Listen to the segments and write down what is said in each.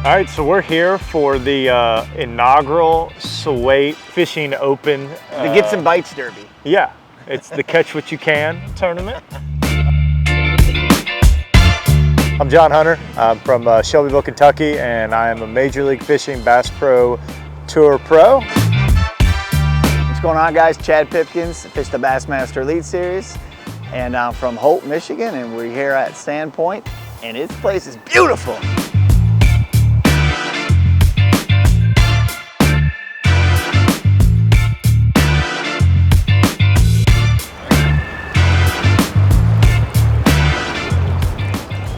All right, so we're here for the inaugural Swate Fishing Open. The Get Some Bites Derby. Yeah, it's the Catch What You Can tournament. I'm John Hunter. I'm from Shelbyville, Kentucky, and I am a Major League Fishing Bass Pro Tour Pro. What's going on, guys? Chad Pipkens, fish the Bassmaster Elite Series, and I'm from Holt, Michigan, and we're here at Sandpoint, and this place is beautiful.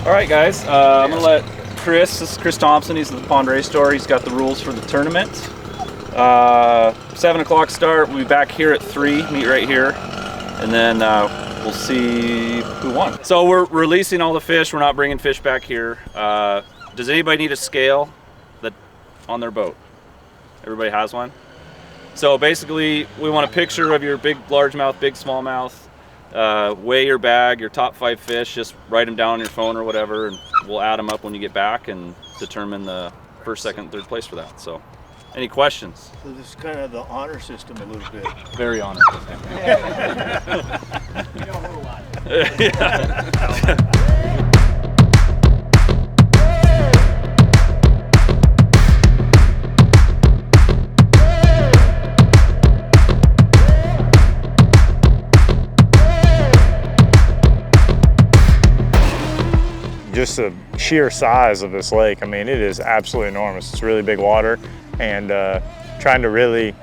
All right, guys, I'm gonna let this is Chris Thompson, he's the Pond Race Store. He's got the rules for the tournament. 7 o'clock start, we'll be back here at 3, meet right here, and then we'll see who won. So we're releasing all the fish, we're not bringing fish back here. Does anybody need a scale on their boat? Everybody has one? So basically, we want a picture of your big largemouth, big smallmouth. Weigh your bag, your top 5 fish, just write them down on your phone or whatever, and we'll add them up when you get back and determine the first, second, third place for that. So, any questions? So this is kind of the honor system a little bit. Very honored. You know a whole lot. Yeah. Just the sheer size of this lake, I mean, it is absolutely enormous. It's really big water, and trying to really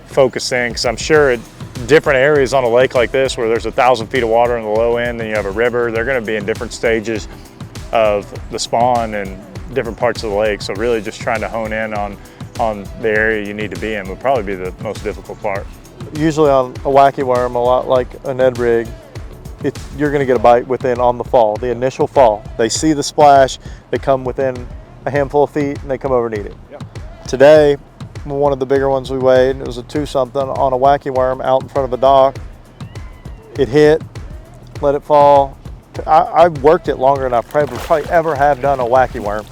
focus in, because I'm sure at different areas on a lake like this where there's 1,000 feet of water on the low end, then you have a river, they're going to be in different stages of the spawn and different parts of the lake. So really just trying to hone in on the area you need to be in would probably be the most difficult part. Usually on a wacky worm, a lot like a Ned rig, you're going to get a bite within on the fall, the initial fall. They see the splash, they come within a handful of feet, and they come over and eat it. Yep. Today, one of the bigger ones we weighed, it was a 2-something on a wacky worm out in front of a dock. It hit, let it fall. I worked it longer than I probably ever have done a wacky worm.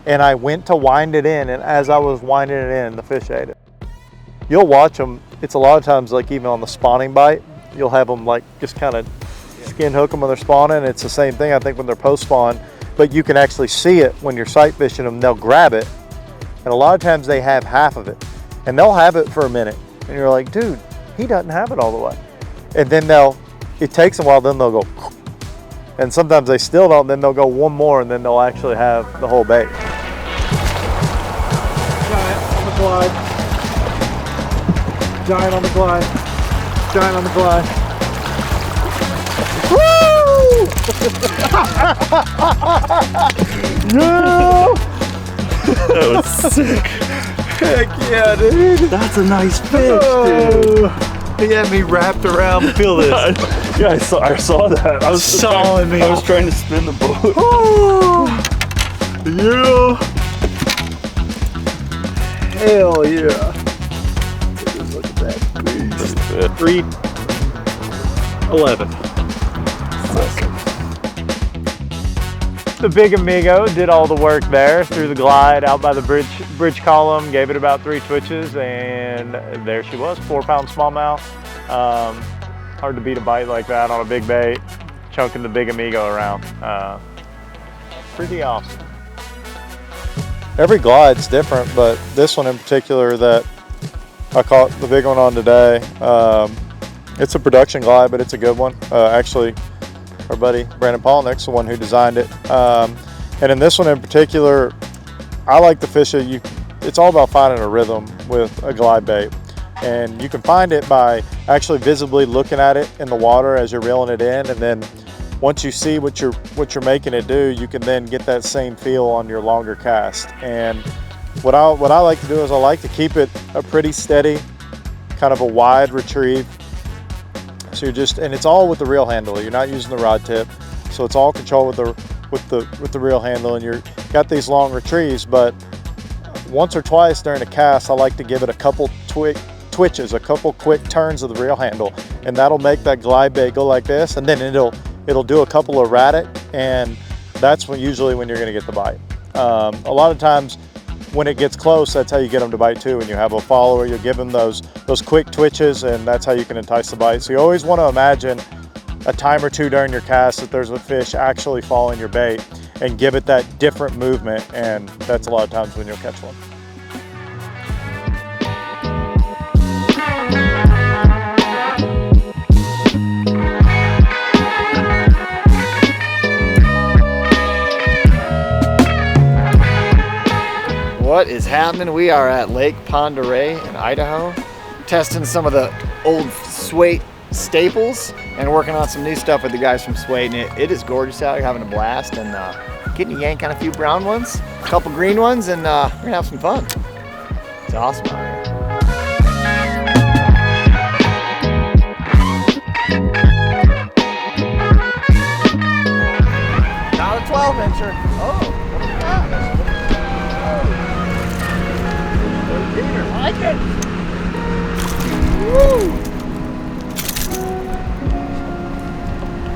And I went to wind it in, and as I was winding it in, the fish ate it. You'll watch them, it's a lot of times like even on the spawning bite, you'll have them like just kind of skin hook them when they're spawning. It's the same thing I think when they're post spawn, but you can actually see it when you're sight fishing them. They'll grab it, and a lot of times they have half of it, and they'll have it for a minute, and you're like, dude, he doesn't have it all the way. And then it takes a while, then they'll go, and sometimes they still don't, then they'll go one more, and then they'll actually have the whole bait. Giant on the glide, giant on the glide, giant on the glide. Woo! No! That was sick. Heck yeah, dude. That's a nice fish, dude. He had me wrapped around. Feel this. Yeah, I saw that. I was sawing me. I was trying to spin the boat. Yeah. Hell yeah. Just look at that beast. 3:11. The Big Amigo did all the work there, threw the glide out by the bridge column, gave it about 3 twitches, and there she was, 4-pound smallmouth. Hard to beat a bite like that on a big bait, chunking the Big Amigo around. Pretty awesome. Every glide's different, but this one in particular that I caught the big one on today, it's a production glide, but it's a good one. Actually, our buddy Brandon Polnick's the one who designed it. And in this one in particular, I like to fish it. It's all about finding a rhythm with a glide bait. And you can find it by actually visibly looking at it in the water as you're reeling it in. And then once you see what you're making it do, you can then get that same feel on your longer cast. And what I like to do is I like to keep it a pretty steady, kind of a wide retrieve. So and it's all with the reel handle. You're not using the rod tip, so it's all controlled with the reel handle, and you're got these long retrieves. But once or twice during a cast, I like to give it a couple twitches, a couple quick turns of the reel handle, and that'll make that glide bait go like this, and then it'll do a couple erratic, and that's usually when you're going to get the bite. A lot of times when it gets close, that's how you get them to bite too. When you have a follower, you give them those quick twitches, and that's how you can entice the bite. So you always want to imagine a time or two during your cast that there's a fish actually following your bait, and give it that different movement, and that's a lot of times when you'll catch one. What is happening? We are at Lake Pend Oreille in Idaho, testing some of the old Swate staples and working on some new stuff with the guys from Swate. And it is gorgeous out here, having a blast, and getting to yank on a few brown ones, a couple green ones, and we're gonna have some fun. It's awesome out here. Not a 12-incher. Oh, what is that? I like it. Woo!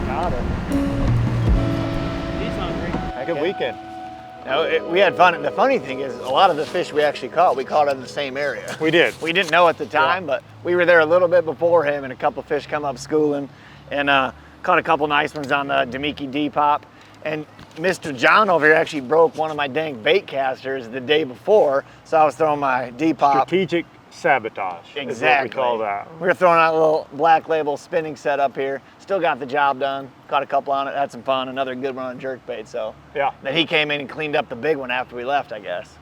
Got it. He's hungry. Have a good weekend. No, we had fun. The funny thing is, a lot of the fish we actually caught, we caught in the same area. We did. We didn't know at the time, but we were there a little bit before him, and a couple fish come up schooling, and caught a couple nice ones on the Demiki D-Pop. And Mr. John over here actually broke one of my dang bait casters the day before, so I was throwing my D-Pop. Strategic sabotage. Exactly. Is what we call that. We were throwing out a little Black Label spinning set up here. Still got the job done. Caught a couple on it, had some fun. Another good one on jerkbait. So Yeah. then he came in and cleaned up the big one after we left, I guess.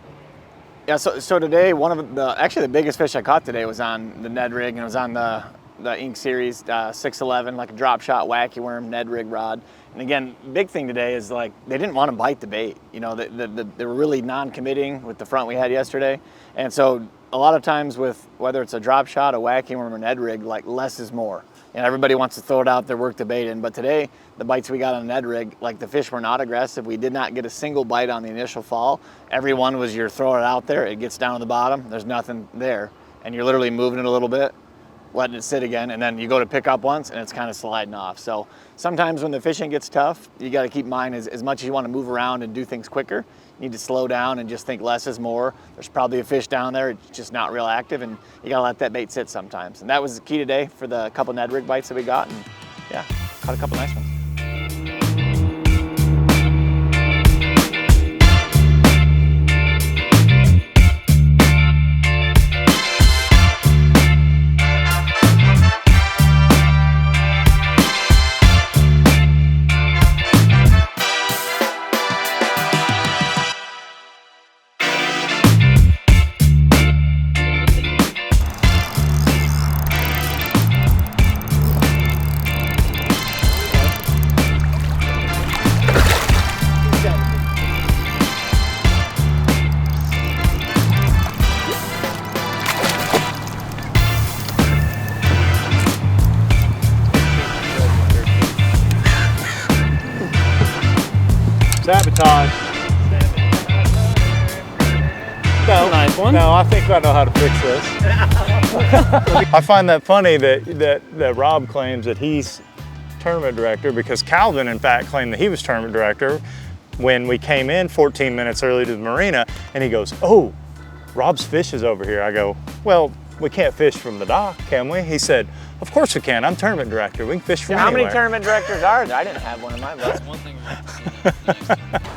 Yeah. So today, one of the biggest fish I caught today was on the Ned rig, and it was on the Inc series 611, like a drop shot wacky worm Ned rig rod. And again, big thing today is like they didn't want to bite the bait. You know, they were really non-committing with the front we had yesterday, and so a lot of times with whether it's a drop shot, a wacky worm, or Ned rig, like less is more. And everybody wants to throw it out there, work the bait in. But today, the bites we got on the Ned rig, like the fish were not aggressive. We did not get a single bite on the initial fall. Every one was you're throwing it out there, it gets down to the bottom, there's nothing there, and you're literally moving it a little bit, letting it sit again, and then you go to pick up once and it's kind of sliding off. So sometimes when the fishing gets tough, you got to keep in mind as much as you want to move around and do things quicker, you need to slow down and just think less is more. There's probably a fish down there, it's just not real active, and you got to let that bait sit sometimes. And that was the key today for the couple Ned rig bites that we got, and yeah, caught a couple nice ones. Sabotage. No, Nice one. No, I think I know how to fix this. I find that funny that Rob claims that he's tournament director, because Calvin, in fact, claimed that he was tournament director when we came in 14 minutes early to the marina, and he goes, "Oh, Rob's fish is over here." I go, "Well, we can't fish from the dock, can we?" He said, "Of course we can. I'm tournament director. We can fish from How anywhere." many tournament directors are there? I didn't have one in my book.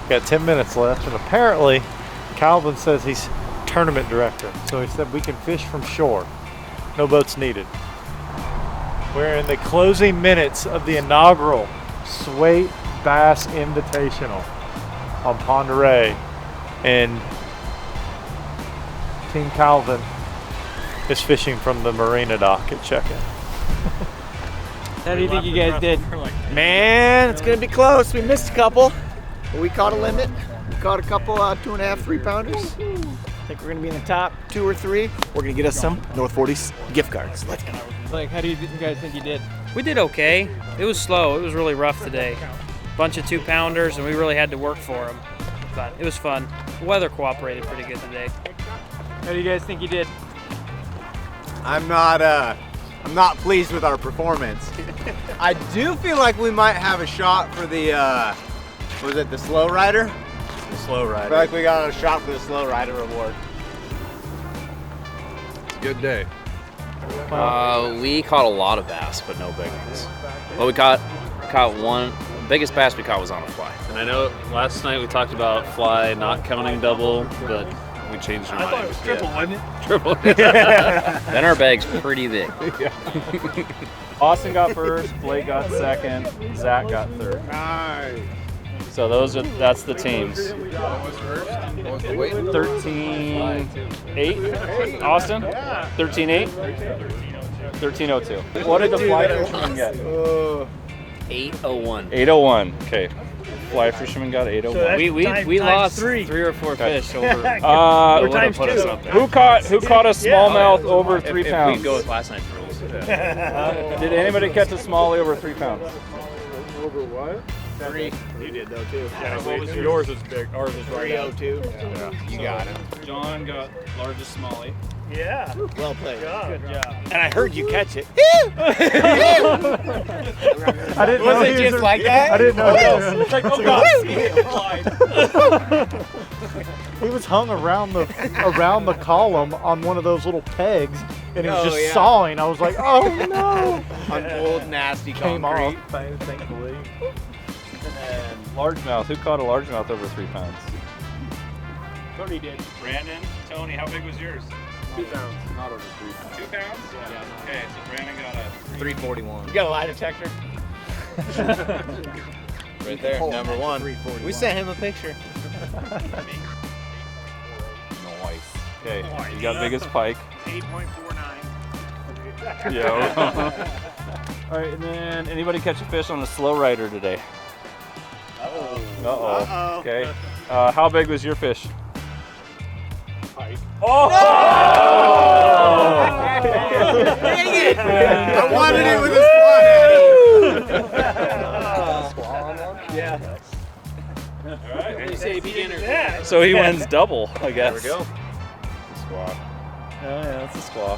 Got 10 minutes left, and apparently Calvin says he's tournament director. So he said we can fish from shore. No boats needed. We're in the closing minutes of the inaugural Swate Bass Invitational on Pend Oreille, and Team Calvin is fishing from the marina dock at check-in. How do you think you guys did? Man, it's gonna be close. We missed a couple, but we caught a limit. We caught a couple 2.5, 3 pounders. I think we're gonna be in the top 2 or 3. We're gonna get us some North 40s gift cards. Let's go. Like, how do you guys think you did? We did okay. It was slow. It was really rough today. Bunch of 2-pounders, and we really had to work for them. But it was fun. The weather cooperated pretty good today. How do you guys think you did? I'm not pleased with our performance. I do feel like we might have a shot for the was it the slow rider? The slow I rider. feel like we got a shot for the slow rider reward. Good day. We caught a lot of bass, but no big ones. Well, we caught one. The biggest bass we caught was on a fly. And I know last night we talked about fly not counting double, but we changed our mind. I thought it was triple, wasn't it? Triple. Then our bag's pretty big. Austin got first, Blake got second, Zach got third. Nice. So that's the teams. 13-8, Austin? 13-8? 13-02. What did the fly fisherman get? 801. 801. Okay. Fly fisherman got 801. We lost three or four fish over. Or times put us up there. Who caught a smallmouth over 3 pounds? If we go with last night's rules. Did anybody catch a smallie over 3 pounds? Over what? 3. You did though too. Yeah, what was yours is big. Ours is right. 302. Yeah. You got him. John got largest smallie. Yeah. Well played. Good job. And I heard you catch it. I didn't Was know it he just like that? I didn't know. It's like, oh God. He was hung around the column on one of those little pegs, and he was just yeah. sawing. I was like, oh no! On old nasty Came concrete. off, thankfully. And largemouth. Who caught a largemouth over 3 pounds? Tony did. Brandon. Tony, how big was yours? 2 pounds, not over 3 pounds. 2 pounds? Yeah. Okay, so Brandon got a 341. You got a lie detector? Right there, number 1. We sent him a picture. Nice. Okay, you got biggest pike. 8.49. Yeah. All right, and then anybody catch a fish on a slow rider today? Uh-oh. Okay. How big was your fish? Pike. Oh! Dang it! I wanted it with a squat. Yeah. All right. You say beginner. So he wins double, I guess. There we go. Squaw. Oh yeah, that's a squaw.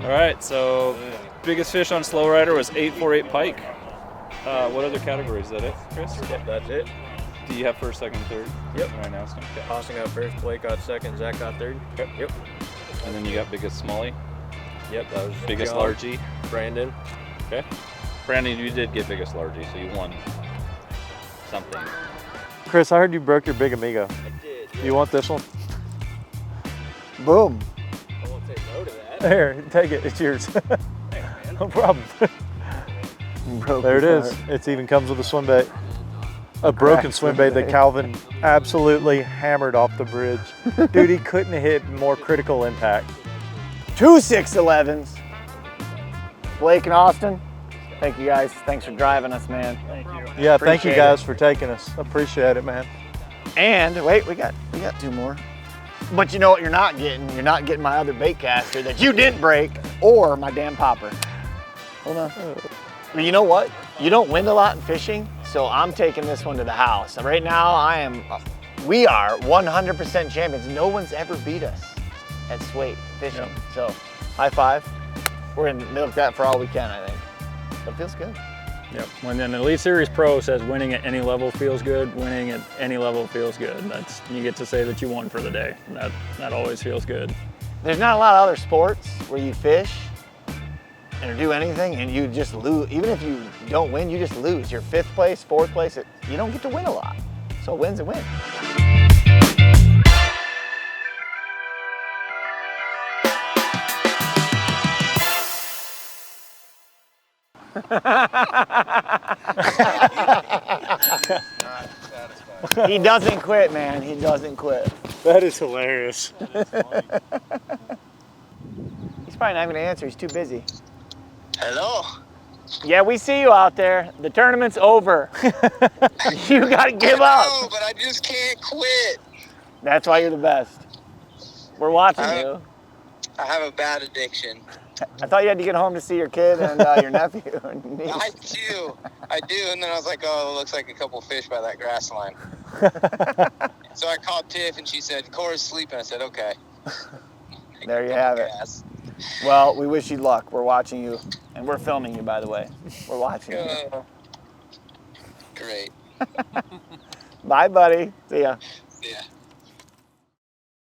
All right, so biggest fish on slow rider was 848 pike. What other categories? Is that it, Chris? Yep, that's it. Do you have first, second, third? Yep. Right now, okay. Austin got first, Blake got second, Zach got third. Yep. And then you got biggest smallie, Yep, that was biggest John, largie. Brandon. Okay. Brandon, you did get biggest largie, so you won something. Chris, I heard you broke your big amigo. I did. You want this one? Boom. I won't say no to that. Here, take it. It's yours. No problem. There it is. It even comes with a swim bait. A broken swim bait that Calvin absolutely hammered off the bridge. Dude, he couldn't hit more critical impact. 2 611s. Blake and Austin, thank you guys. Thanks for driving us, man. Thank you. Yeah, thank you Appreciate guys for taking us. Appreciate it, man. And wait, we got 2 more. But you know what you're not getting? You're not getting my other bait caster that you didn't break, or my damn popper. Hold on. But you know what? You don't win a lot in fishing, so I'm taking this one to the house. Right now, we are 100% champions. No one's ever beat us at Swate fishing. Yep. So, high five. We're gonna milk that for all we can, I think. But it feels good. Yep. When an Elite Series Pro says winning at any level feels good, winning at any level feels good. That's, you get to say that you won for the day. That always feels good. There's not a lot of other sports where you fish and do anything and you just lose. Even if you don't win, you just lose. You're 5th place, 4th place. You don't get to win a lot. So a win's a win. He doesn't quit, man. He doesn't quit. That is hilarious. He's probably not even gonna answer. He's too busy. Hello. Yeah, we see you out there. The tournament's over. You gotta give up. No, but I just can't quit. That's why you're the best. We're watching you. I have a bad addiction. I thought you had to get home to see your kid and your nephew and niece. I do, and then I was like, oh, it looks like a couple fish by that grass line. So I called Tiff, and she said, Cora's sleeping. I said, okay. There you have it. Well, we wish you luck. We're watching you, and we're filming you, by the way. We're watching you. Great. Bye, buddy. See ya.